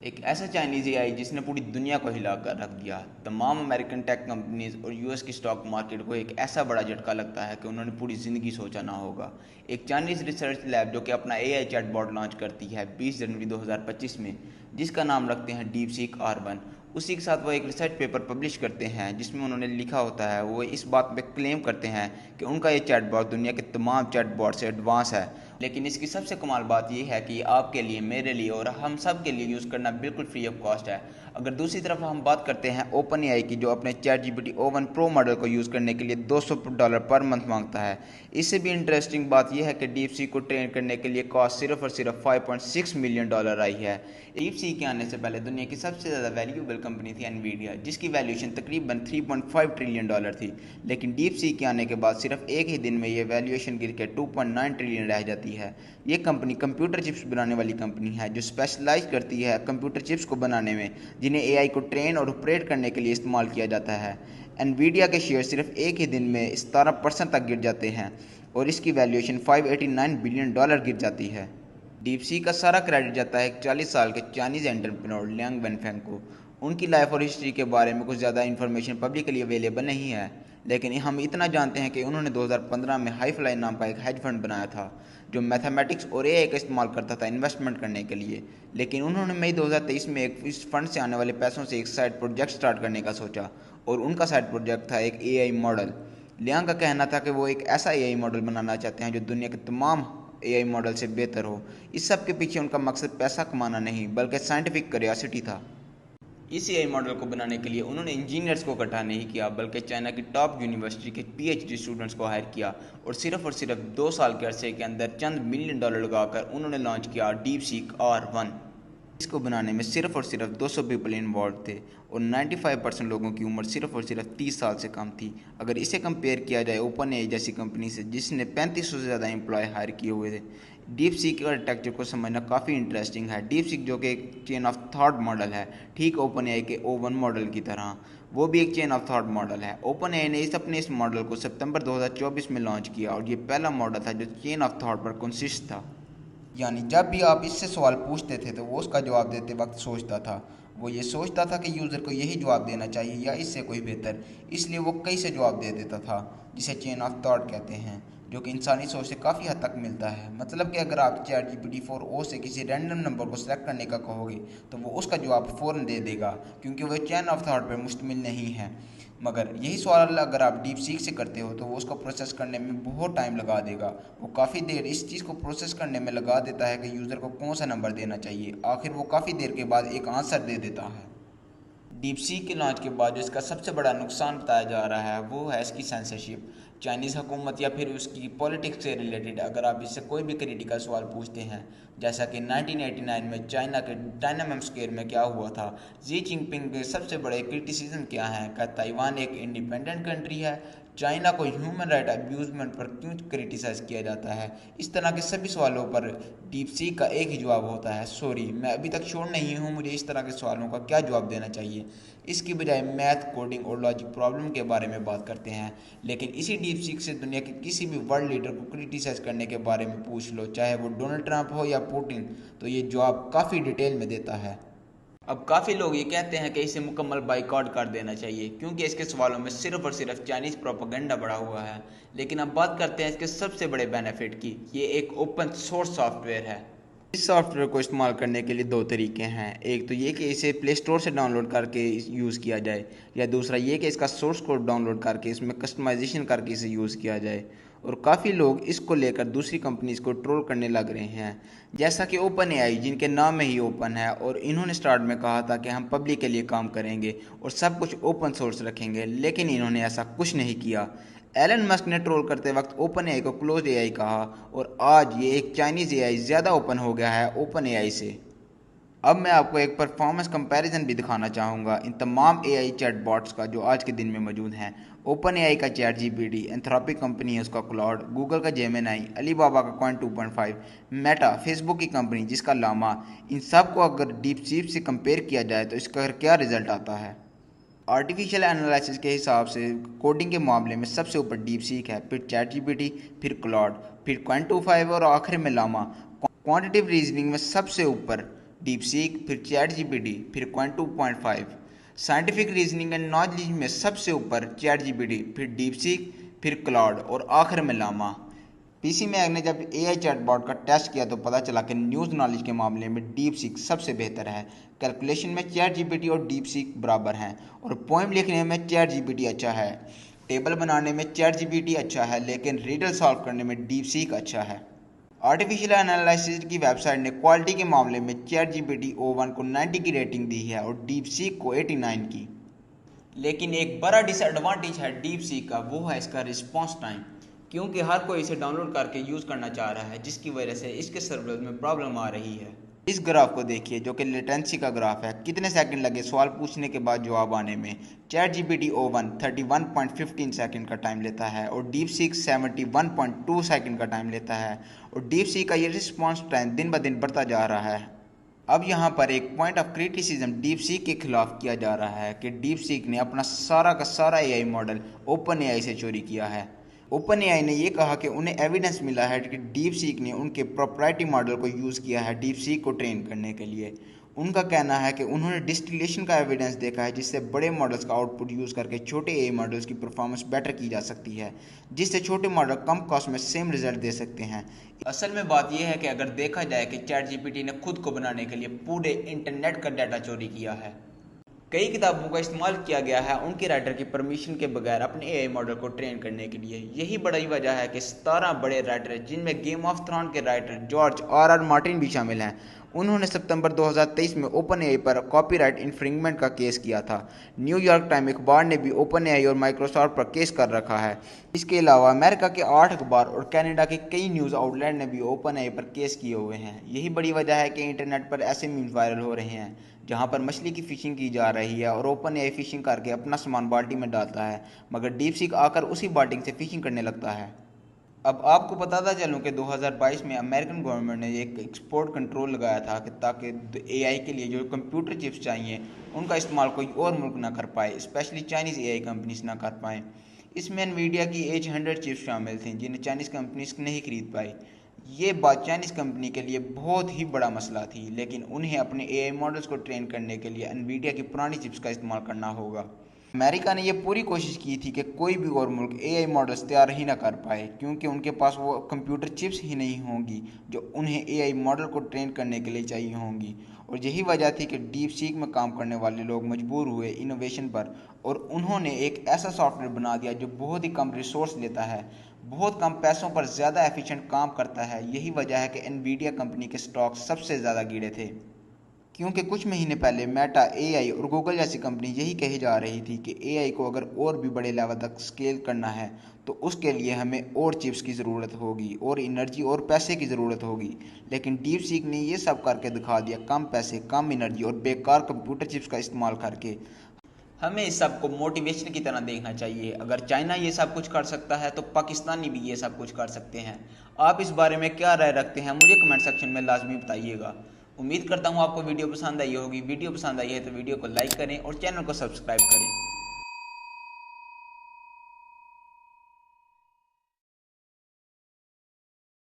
एक ऐसा Chinese AI जिसने पूरी दुनिया को हिला कर रख दिया। तमाम अमेरिकन टेक कंपनीज और यूएस की स्टॉक मार्केट को एक ऐसा बड़ा झटका लगता है कि उन्होंने पूरी ज़िंदगी सोचा ना होगा। एक चाइनीज़ रिसर्च लैब जो कि अपना एआई चैटबॉट लॉन्च करती है 20 जनवरी 2025 में, जिसका नाम रखते हैं डीपसीक R1। उसी के साथ वो एक रिसर्च पेपर पब्लिश करते हैं जिसमें उन्होंने लिखा होता है, वो इस बात पे क्लेम करते हैं कि उनका ये चैटबॉट दुनिया के तमाम चैटबॉट से एडवांस है। लेकिन इसकी सबसे कमाल बात यह है कि आपके लिए, मेरे लिए और हम सब के लिए यूज़ करना बिल्कुल फ्री ऑफ कॉस्ट है। अगर दूसरी तरफ हम बात करते हैं ओपन एआई की, जो अपने chat GPT O1 pro model को यूज़ करने के लिए $200 पर मंथ मांगता है। इससे भी इंटरेस्टिंग बात यह है कि डीपसीक को ट्रेन करने के लिए कॉस्ट सिर्फ और सिर्फ $5.6 मिलियन आई है। डीपसीक के आने से पहले दुनिया की सबसे ज़्यादा वैल्यूएबल कंपनी थी एनवीडिया, जिसकी वैल्यूएशन तकरीबन $3.5 ट्रिलियन थी। लेकिन डीपसीक के आने के बाद सिर्फ एक ही दिन में ये वैल्यूएशन गिर के 2.9 ट्रिलियन रह जाती है। ये कंपनी कंप्यूटर चिप्स बनाने वाली कंपनी है जो स्पेशलाइज करती है कंप्यूटर चिप्स को बनाने में, जिन्हें एआई को ट्रेन और ऑपरेट करने के लिए इस्तेमाल किया जाता है। एनवीडिया के शेयर सिर्फ एक ही दिन में 17% तक गिर जाते हैं और इसकी वैल्यूएशन $589 बिलियन गिर जाती है। डीपसी का सारा क्रेडिट जाता है 40 साल के चाइनीज़ एंटरप्रेन्योर लियांग वेनफेंग को। उनकी लाइफ और हिस्ट्री के बारे में कुछ ज़्यादा इन्फॉर्मेशन पब्लिकली अवेलेबल नहीं है, लेकिन हम इतना जानते हैं कि उन्होंने 2015 में हाईफ्लाई नाम का एक हेज फंड बनाया था जो मैथमेटिक्स और एआई का इस्तेमाल करता था इन्वेस्टमेंट करने के लिए। लेकिन उन्होंने मई 2023 में इस फंड से आने वाले पैसों से एक साइड प्रोजेक्ट स्टार्ट करने का सोचा, और उनका साइड प्रोजेक्ट था एक एआई मॉडल। लियांग का कहना था कि वो एक ऐसा एआई मॉडल बनाना चाहते हैं जो दुनिया के तमाम एआई मॉडल से बेहतर हो। इस सब के पीछे उनका मकसद पैसा कमाना नहीं बल्कि साइंटिफिक क्यूरियोसिटी था। इस एआई मॉडल को बनाने के लिए उन्होंने इंजीनियर्स को इकट्ठा नहीं किया बल्कि चाइना की टॉप यूनिवर्सिटी के पीएचडी स्टूडेंट्स को हायर किया, और सिर्फ 2 साल के अरसे के अंदर चंद मिलियन डॉलर लगाकर उन्होंने लॉन्च किया डीपसीक R1। इसको बनाने में सिर्फ 200 पीपल इन्वॉल्व थे और 95% लोगों की उम्र सिर्फ 30 साल से कम थी। अगर इसे कंपेयर किया जाए ओपन एआई जैसी कंपनी से जिसने 3500 से ज़्यादा एम्प्लॉय हायर किए हुए थे, डीपसीक का आर्किटेक्चर को समझना काफ़ी इंटरेस्टिंग है। डीपसीक जो कि एक चेन ऑफ थॉट मॉडल है, ठीक ओपन एआई के O1 मॉडल की तरह, वो भी एक चेन ऑफ थॉट मॉडल है। ओपन एआई ने इस मॉडल को सितंबर 2024 में लॉन्च किया और ये पहला मॉडल था जो चेन ऑफ थॉट पर कंसिस्ट था। यानी जब भी आप इससे सवाल पूछते थे तो वो उसका जवाब देते वक्त सोचता था। वो ये सोचता था कि यूज़र को यही जवाब देना चाहिए या इससे कोई बेहतर, इसलिए वो कई से जवाब दे देता था, जिसे चेन ऑफ थॉट कहते हैं, जो कि इंसानी सोच से काफ़ी हद तक मिलता है। मतलब कि अगर आप चैट जीपीटी 4o से किसी रैंडम नंबर को सेलेक्ट करने का कहोगे तो वो उसका जवाब फ़ौरन दे देगा, क्योंकि वो चैन ऑफ थॉट पर मुश्तमिल नहीं है। मगर यही सवाल अगर आप डीप सीक से करते हो तो वो उसको प्रोसेस करने में बहुत टाइम लगा देगा। वो काफ़ी देर इस चीज़ को प्रोसेस करने में लगा देता है कि यूज़र को कौन सा नंबर देना चाहिए। आखिर वो काफ़ी देर के बाद एक आंसर दे देता है। डीपसीक के लॉन्च के बाद जो इसका सबसे बड़ा नुकसान बताया जा रहा है वो है इसकी सेंसरशिप। चाइनीज़ हुकूमत या फिर उसकी पॉलिटिक्स से रिलेटेड अगर आप इससे कोई भी क्रिटिकल सवाल पूछते हैं, जैसा कि 1989 में चाइना के टाइनानमेन स्क्वायर में क्या हुआ था, जी जिनपिंग के सबसे बड़े क्रिटिसिज्म क्या हैं, क्या ताइवान एक इंडिपेंडेंट कंट्री है, चाइना को ह्यूमन राइट अब्यूजमेंट पर क्यों क्रिटिसाइज़ किया जाता है, इस तरह के सभी सवालों पर डीपसीक का एक ही जवाब होता है, सॉरी मैं अभी तक श्योर नहीं हूँ मुझे इस तरह के सवालों का क्या जवाब देना चाहिए। इसकी बजाय मैथ, कोडिंग और लॉजिक प्रॉब्लम के बारे में बात करते हैं। लेकिन इसी डीपसीक से दुनिया के किसी भी वर्ल्ड लीडर को क्रिटिसाइज़ करने के बारे में पूछ लो, चाहे वो डोनाल्ड ट्रंप हो या पुतिन, तो ये जवाब काफ़ी डिटेल में देता है। अब काफ़ी लोग ये कहते हैं कि इसे मुकम्मल बाइकआउट कर देना चाहिए क्योंकि इसके सवालों में सिर्फ चाइनीज़ प्रोपेगेंडा बढ़ा हुआ है। लेकिन अब बात करते हैं इसके सबसे बड़े बेनिफिट की। ये एक ओपन सोर्स सॉफ्टवेयर है। इस सॉफ्टवेयर को इस्तेमाल करने के लिए दो तरीके हैं। एक तो ये कि इसे प्ले स्टोर से डाउनलोड करके यूज़ किया जाए, या दूसरा ये कि इसका सोर्स कोड डाउनलोड करके इसमें कस्टमाइजेशन करके इसे यूज़ किया जाए। और काफ़ी लोग इसको लेकर दूसरी कंपनीज को ट्रोल करने लग रहे हैं, जैसा कि ओपन एआई, जिनके नाम में ही ओपन है, और इन्होंने स्टार्ट में कहा था कि हम पब्लिक के लिए काम करेंगे और सब कुछ ओपन सोर्स रखेंगे, लेकिन इन्होंने ऐसा कुछ नहीं किया। एलन मस्क ने ट्रोल करते वक्त ओपन एआई को क्लोज एआई कहा, और आज ये एक चाइनीज़ एआई ज़्यादा ओपन हो गया है ओपन एआई से। अब मैं आपको एक परफॉर्मेंस कंपैरिजन भी दिखाना चाहूँगा इन तमाम एआई चैटबॉट्स का जो आज के दिन में मौजूद हैं। ओपन एआई का चैट जीपीटी, एंथ्रोपिक कंपनी है उसका क्लाउड, गूगल का जेमिनाई, अलीबाबा का कॉइन 2.5, मेटा फेसबुक की कंपनी जिसका लामा, इन सब को अगर डीप सीप से कंपेयर किया जाए तो इसका क्या रिजल्ट आता है। आर्टिफिशियल एनालिसिस के हिसाब से कोडिंग के मामले में सबसे ऊपर डीप सीक है, फिर चैट जीपीटी, फिर क्लाउड, फिर कॉइन 2.5 और आखिर में लामा। क्वांटिटिव रीजनिंग में सबसे ऊपर डीप सीक, फिर चैट जीपीटी, फिर quant 2.5। Scientific reasoning and knowledge में सबसे ऊपर चैट जीपीटी, फिर डीप सीक, फिर क्लाउड और आखिर में लामा। पीसी मैग ने जब एआई चैटबॉट का टेस्ट किया तो पता चला कि न्यूज़ नॉलेज के मामले में डीप सीक सबसे बेहतर है। कैलकुलेशन में चैट जीपीटी और डीप सीक बराबर हैं और पोएम लिखने में चैट जीपीटी अच्छा है। टेबल बनाने में चैट जीपीटी अच्छा है, लेकिन रीडल सॉल्व करने में डीप सीक अच्छा है। आर्टिफिशियल एनालिसिस की वेबसाइट ने क्वालिटी के मामले में चैट जीपीटी O1 को 90 की रेटिंग दी है और डीप सीक को 89 की। लेकिन एक बड़ा डिसएडवांटेज है डीप सीक का, वो है इसका रिस्पॉन्स टाइम, क्योंकि हर कोई इसे डाउनलोड करके यूज़ करना चाह रहा है, जिसकी वजह से इसके सर्वर में प्रॉब्लम आ रही है। इस ग्राफ को देखिए जो कि लेटेंसी का ग्राफ है। कितने सेकंड लगे सवाल पूछने के बाद जवाब आने में। चैट जीपीटी O1 31.15 सेकंड का टाइम लेता है और डीप सीक 71.2 सेकंड का टाइम लेता है और डीप सीक का ये रिस्पॉन्स टाइम दिन ब दिन बढ़ता जा रहा है। अब यहाँ पर एक point of criticism deep seek के खिलाफ किया जा रहा है कि डीप सीक ने अपना सारा का सारा एआई मॉडल ओपन एआई से चोरी किया है। ओपन एआई ने यह कहा कि उन्हें एविडेंस मिला है कि डीप सीक ने उनके प्रोप्राइटरी मॉडल को यूज़ किया है डीप सीक को ट्रेन करने के लिए। उनका कहना है कि उन्होंने डिस्टिलेशन का एविडेंस देखा है, जिससे बड़े मॉडल्स का आउटपुट यूज़ करके छोटे एआई मॉडल्स की परफॉर्मेंस बेटर की जा सकती है, जिससे छोटे मॉडल कम कॉस्ट में सेम रिजल्ट दे सकते हैं। असल में बात यह है कि अगर देखा जाए कि चैट जीपीटी ने खुद को बनाने के लिए पूरे इंटरनेट का डाटा चोरी किया है। कई किताबों का इस्तेमाल किया गया है उनके राइटर की परमिशन के बगैर अपने एआई मॉडल को ट्रेन करने के लिए। यही बड़ी वजह है कि 17 बड़े राइटर, जिनमें गेम ऑफ थ्रोन के राइटर जॉर्ज R.R. मार्टिन भी शामिल हैं, उन्होंने सितंबर 2023 में ओपन एआई पर कॉपीराइट इन्फ्रिंगमेंट का केस किया था। न्यूयॉर्क टाइम अखबार ने भी ओपन एआई और माइक्रोसॉफ्ट पर केस कर रखा है। इसके अलावा अमेरिका के 8 अखबार और कनाडा के कई न्यूज़ आउटलेट ने भी ओपन एआई पर केस किए हुए हैं। यही बड़ी वजह है कि इंटरनेट पर ऐसे मीम्स वायरल हो रहे हैं जहां पर मछली की फिशिंग की जा रही है और ओपन एआई फिशिंग करके अपना सामान बाल्टी में डालता है, मगर डीप सीक आकर उसी बाल्टी से फिशिंग करने लगता है। अब आपको बताता चलूं कि 2022 में अमेरिकन गवर्नमेंट ने एक एक्सपोर्ट कंट्रोल लगाया था कि ताकि एआई के लिए जो कंप्यूटर चिप्स चाहिए उनका इस्तेमाल कोई और मुल्क ना कर पाए, स्पेशली चाइनीज़ एआई कंपनीज ना कर पाएँ। इसमें एनवीडिया की H100 चिप्स शामिल थी जिन्हें चाइनीज़ कंपनीज नहीं खरीद पाई। ये बात चाइनीज़ कंपनी के लिए बहुत ही बड़ा मसला थी, लेकिन उन्हें अपने एआई मॉडल्स को ट्रेन करने के लिए एनवीडिया की पुरानी चिप्स का इस्तेमाल करना होगा। अमेरिका ने यह पूरी कोशिश की थी कि कोई भी और मुल्क एआई मॉडल्स तैयार ही ना कर पाए, क्योंकि उनके पास वो कंप्यूटर चिप्स ही नहीं होंगी जो उन्हें एआई मॉडल को ट्रेन करने के लिए चाहिए होंगी। और यही वजह थी कि डीप सीक में काम करने वाले लोग मजबूर हुए इनोवेशन पर और उन्होंने एक ऐसा सॉफ्टवेयर बना दिया जो बहुत ही कम रिसोर्स लेता है, बहुत कम पैसों पर ज़्यादा एफिशिएंट काम करता है। यही वजह है कि एनवीडिया कंपनी के स्टॉक सबसे ज़्यादा गिरे थे, क्योंकि कुछ महीने पहले मेटा, एआई और गूगल जैसी कंपनी यही कही जा रही थी कि एआई को अगर और भी बड़े लेवल तक स्केल करना है तो उसके लिए हमें और चिप्स की ज़रूरत होगी और एनर्जी और पैसे की ज़रूरत होगी। लेकिन डीप सीक ने ये सब करके दिखा दिया, कम पैसे, कम एनर्जी और बेकार कंप्यूटर चिप्स का इस्तेमाल करके। हमें इस सब को मोटिवेशन की तरह देखना चाहिए। अगर चाइना ये सब कुछ कर सकता है तो पाकिस्तानी भी ये सब कुछ कर सकते हैं। आप इस बारे में क्या राय रखते हैं, मुझे कमेंट सेक्शन में लाजमी बताइएगा। उम्मीद करता हूँ आपको वीडियो पसंद आई होगी। वीडियो पसंद आई है तो वीडियो को लाइक करें और चैनल को सब्सक्राइब करें।